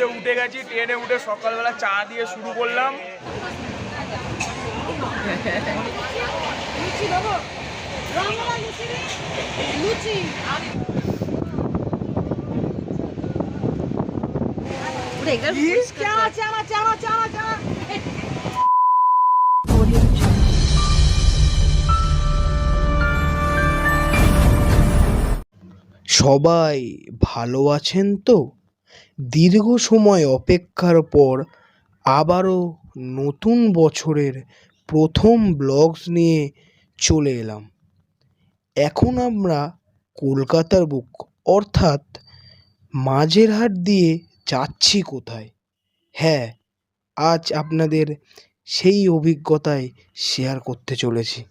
মধ্যে উঠে গেছি, ট্রেনে উঠে সকালবেলা চা দিয়ে শুরু করলাম। সবাই ভালো আছেন তো? দীর্ঘ সময় অপেক্ষার পর আবারও নতুন বছরের প্রথম ব্লগস নিয়ে চলে এলাম। এখন আমরা কলকাতার বুক অর্থাৎ মাঝেরহাট দিয়ে যাচ্ছি কোথায়? হ্যাঁ, আজ আপনাদের সেই অভিজ্ঞতায় শেয়ার করতে চলেছি।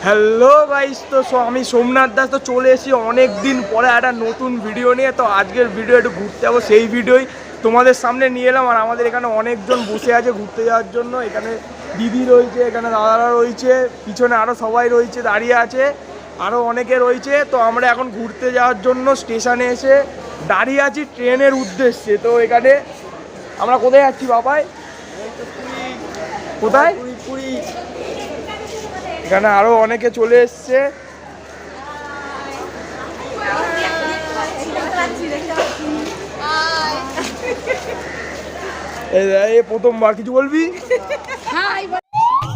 হ্যালো গাইস, তো আমি সোমনাথ দাস। তো চলে এসেছি অনেক দিন পরে একটা নতুন ভিডিও নিয়ে। তো আজকের ভিডিও একটু ঘুরতে যাবো, সেই ভিডিওই তোমাদের সামনে নিয়ে এলাম। আর আমাদের এখানে অনেকজন বসে আছে ঘুরতে যাওয়ার জন্য। এখানে দিদি রয়েছে, এখানে দাদারা রয়েছে, পিছনে আরও সবাই রয়েছে, দাঁড়িয়ে আছে, আরও অনেকে রয়েছে। তো আমরা এখন ঘুরতে যাওয়ার জন্য স্টেশনে এসে দাঁড়িয়ে আছি ট্রেনের উদ্দেশ্যে। তো এখানে আমরা কোথায় যাচ্ছি বাবাই? কোথায়? পুরী। এখানে আরো অনেকে চলে এসছে। এই প্রথমবার কিছু বলবি?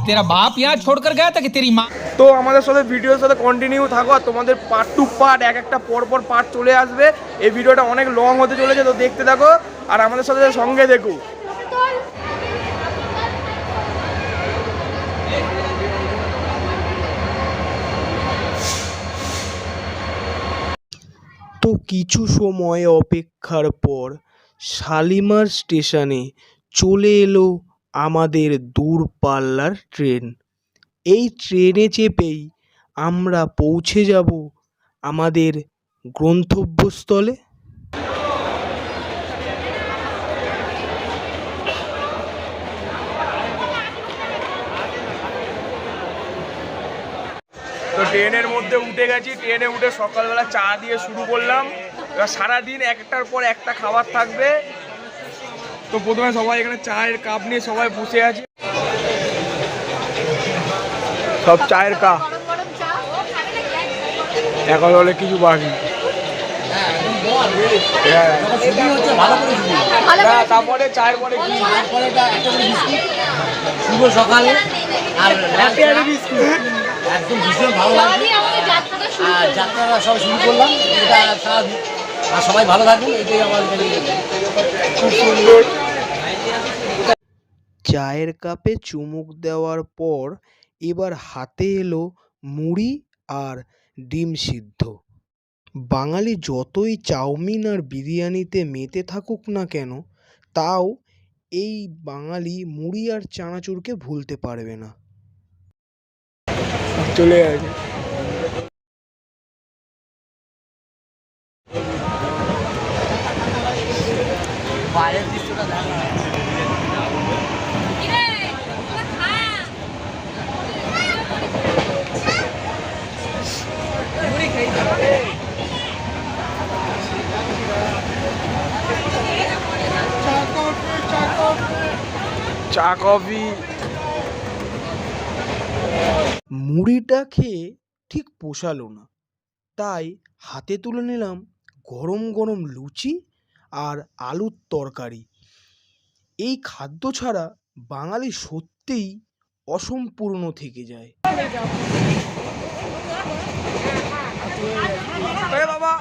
तेरा बाप यहाँ छोड़कर गया था कि तेरी माँ? তো আমাদের সাথে ভিডিওর সাথে কন্টিনিউ থাকো। আর তোমাদের পার্ট টু পার্ট এক একটা পরপর পার্ট চলে আসবে। এই ভিডিওটা অনেক লং হতে চলেছে, তো দেখতে থাকো আর আমাদের সাথে সঙ্গে দেখো। তো কিছু সময় অপেক্ষার পর শালিমার স্টেশনে চলে এলো আমাদের দূরপাল্লার ট্রেন। এই ট্রেনে চেপেই আমরা পৌঁছে যাব আমাদের গন্তব্যস্থলে। তো ট্রেনের মধ্যে উঠে গেছি, ট্রেনে উঠে সকালবেলা চা দিয়ে শুরু করলাম। এবার সারাদিন একটার পর একটা খাবার থাকবে। তো প্রথমে সবাই এখানে চায়ের কাপ নিয়ে সবাই বসে আছে, সব চায়ের কাপ। এখন হলে কিছু বাকি, তারপরে চায়ের পরে কি শুভ সকালে আর একদম ভীষণ ভালো লাগছে। আর যাত্রাটা সব শুরু করলাম, এটা আর সবাই ভালো থাকবেন, এটাই আমার খুব সুন্দর। চায়ের কাপে চুমুক দেওয়ার পর এবার হাতে এলো মুড়ি আর ডিম সিদ্ধ। বাঙালি যতই চাউমিন আর বিরিয়ানিতে মেতে থাকুক না কেন, তাও এই বাঙালি মুড়ি আর চানাচুরকে ভুলতে পারবে না। চলে গেছে। বাইরের দৃশ্যটা দেখা চা কফি। মুড়িটা খেয়ে ঠিক পোষালো না, তাই হাতে তুলে নিলাম গরম গরম লুচি আর আলুর তরকারি। এই খাদ্য ছাড়া বাঙালি সত্যিই অসম্পূর্ণ থেকে যায়। বাবা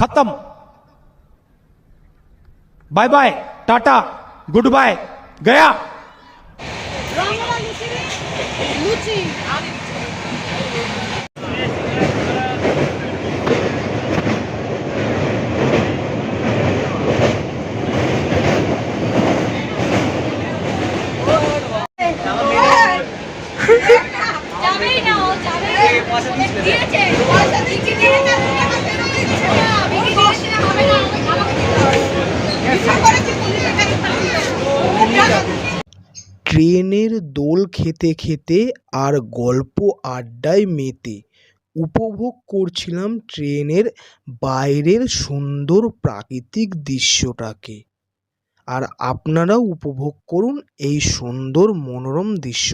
खत्म। Bye bye, tata, goodbye, गया। ট্রেনের দোল খেতে খেতে আর গল্প আড্ডায় মেতে উপভোগ করছিলাম ট্রেনের বাইরের সুন্দর প্রাকৃতিক দৃশ্যটাকে। আর আপনারাও উপভোগ করুন এই সুন্দর মনোরম দৃশ্য।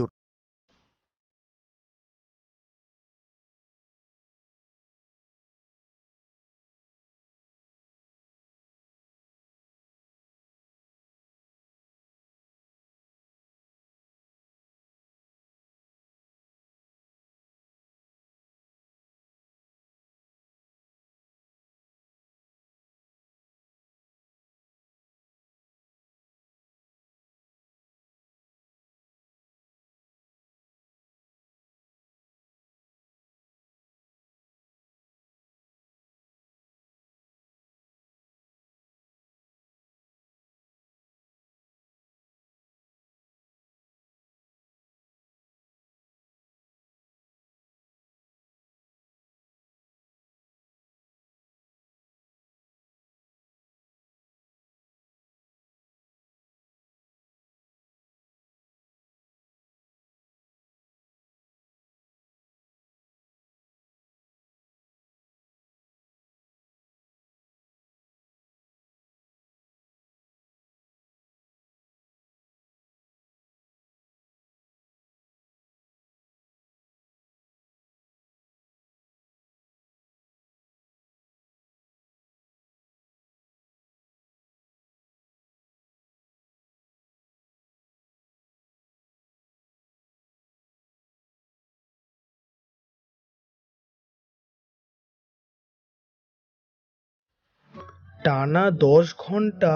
টানা 10 ঘন্টা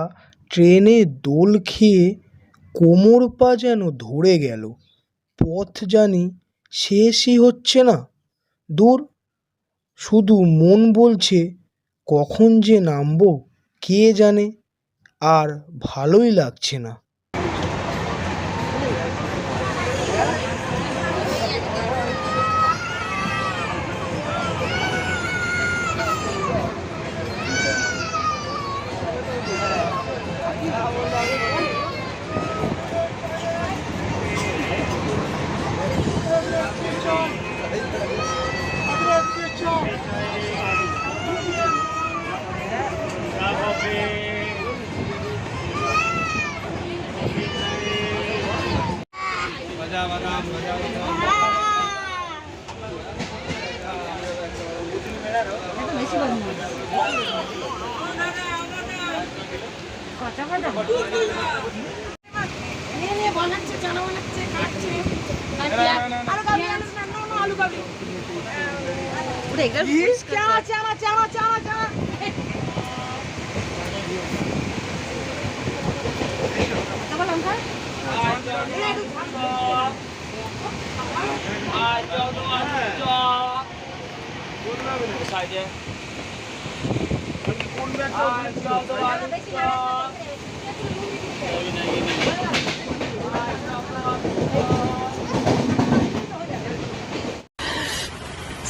ট্রেনে দোল খেয়ে কোমর পা যেন ধরে গেল। পথ জানি শেষই হচ্ছে না। দূর, শুধু মন বলছে কখন যে নামবো কে জানে, আর ভালোই লাগছে না।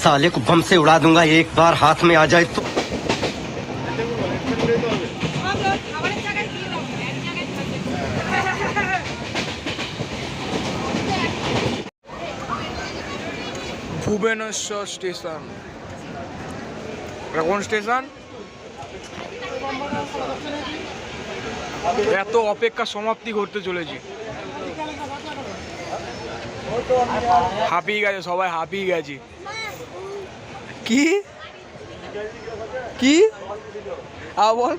साले को बम से उड़ा दूंगा एक बार हाथ में आ जाए तो। ভুবনেশ্বর স্টেশন। কোন স্টেশন? এত অপেক্ষা সমাপ্তি করতে চলেছি। হাঁপিয়ে গেছে সবাই, হাঁপিয়ে গেছি। কি কি বল?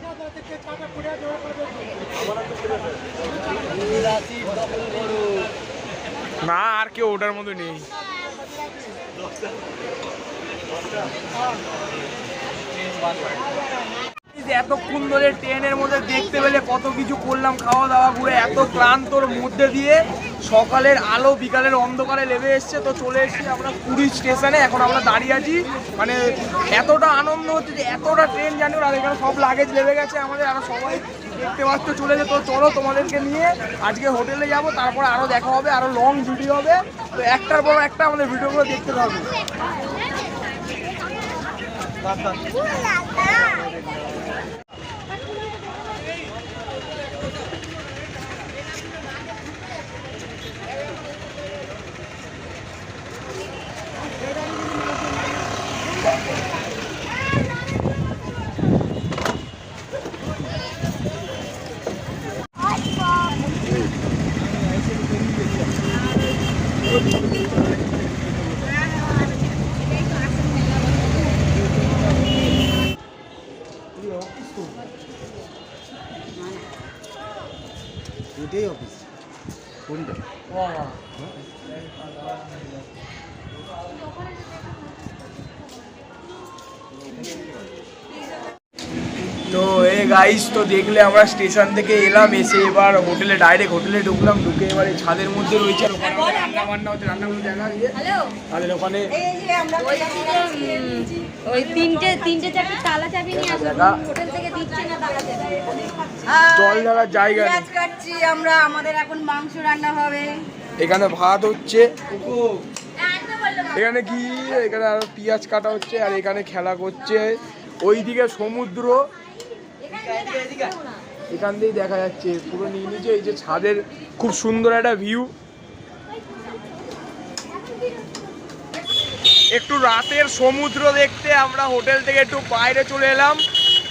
না, আর কেউ ওটার মতো নেই। এতক্ষণ ধরে ট্রেনের মধ্যে দেখতে পেলে কত কিছু করলাম, খাওয়া দাওয়া করে এত ক্লান্তর মধ্যে দিয়ে সকালের আলো বিকালের অন্ধকারে নেমে এসছে। তো চলে এসেছি আমরা পুরী স্টেশনে। এখন আমরা দাঁড়িয়ে আছি, মানে এতটা আনন্দ হচ্ছে যে এতটা ট্রেন জানি। আর এখানে সব লাগেজ লেগে গেছে আমাদের, আরো সবাই দেখতে পাচ্ছ চলেছে। তো চলো তোমাদেরকে নিয়ে আজকে হোটেলে যাব, তারপরে আরো দেখা হবে, আরো লং ভিডিও হবে। তো একটার পর একটা আমাদের ভিডিওগুলো দেখতে পাবো। এটাই অফিস কোনটা? তো গাইস, তো দেখলে আমরা স্টেশন থেকে এলাম, এসে এবার হোটেলে ডাইরেক্ট হোটেলে ঢুকলাম, ঢুকে এবার এই ছাদের মধ্যে রয়েছে আর ওখানে রান্না বান্না হচ্ছে, রান্নাগুলো দেখা দিয়ে তাদের ওখানে ওই তিনটে চারটে তালা চাবি নিয়ে আসো, হোটেল থেকে দিচ্ছে না তালা চাবি। জল ঢালার জায়গা নেই। পেঁয়াজ কাটছি আমরা, আমাদের এখন মাংস রান্না হবে। এখানে ভাত হচ্ছে, এখানে কি, এখানে আরো পেঁয়াজ কাটা হচ্ছে, আর এখানে খেলা করছে। ওইদিকে সমুদ্র, এখান দিয়েই দেখা যাচ্ছে পুরো নিচে। এই যে ছাদের খুব সুন্দর একটা ভিউ। একটু রাতের সমুদ্র দেখতে আমরা হোটেল থেকে একটু বাইরে চলে এলাম।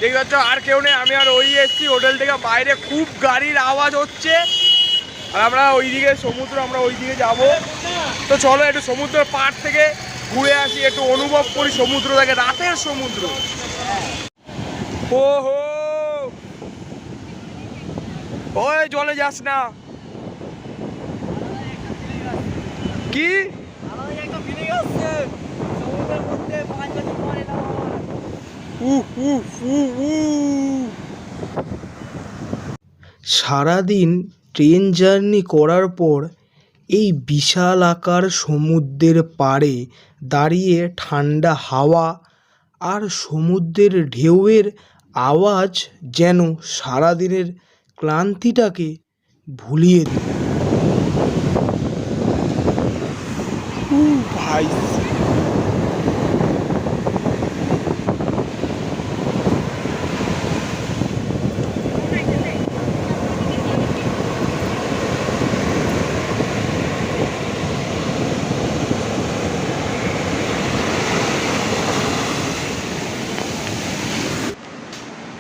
দেখতে পাচ্ছ আর কেউ নেই, আমি আর ওই এসছি হোটেল থেকে বাইরে, খুব গাড়ির আওয়াজ হচ্ছে। আর আমরা ওইদিকে সমুদ্র, আমরা ওইদিকে যাব। তো চলো একটু সমুদ্রের পাড় থেকে ঘুরে আসি, একটু অনুভব করি সমুদ্র থেকে, রাতের সমুদ্র। ও হো, ওই জলে যাস না। কি সারাদিন ট্রেন জার্নি করার পর এই বিশাল আকার সমুদ্রের পাড়ে দাঁড়িয়ে ঠান্ডা হাওয়া আর সমুদ্রের ঢেউয়ের আওয়াজ যেন সারাদিনের ক্লান্তিটাকে ভুলিয়ে দিল। ভাই,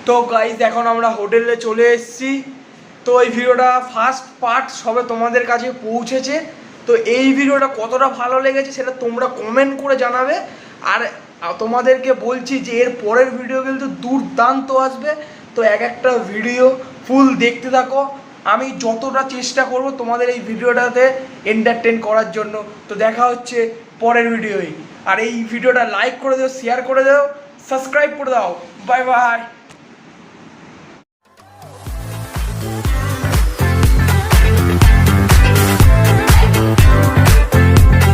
তো গাইজ এখন আমরা হোটেলে চলে এসেছি। তো এই ভিডিওটা ফার্স্ট পার্ট সবে তোমাদের কাছে পৌঁছেছে। তো এই ভিডিওটা কতটা ভালো লেগেছে সেটা তোমরা কমেন্ট করে জানাবে। আর তোমাদেরকে বলছি যে এর পরের ভিডিও কিন্তু দুর্দান্ত আসবে। তো একটা ভিডিও ফুল দেখতে থাকো, আমি যতটা চেষ্টা করব তোমাদের এই ভিডিওটাতে এন্টারটেন করার জন্য। তো দেখা হচ্ছে পরের ভিডিওয়। আর এই ভিডিওটা লাইক করে দাও, শেয়ার করে দাও, সাবস্ক্রাইব করে দাও। Bye bye.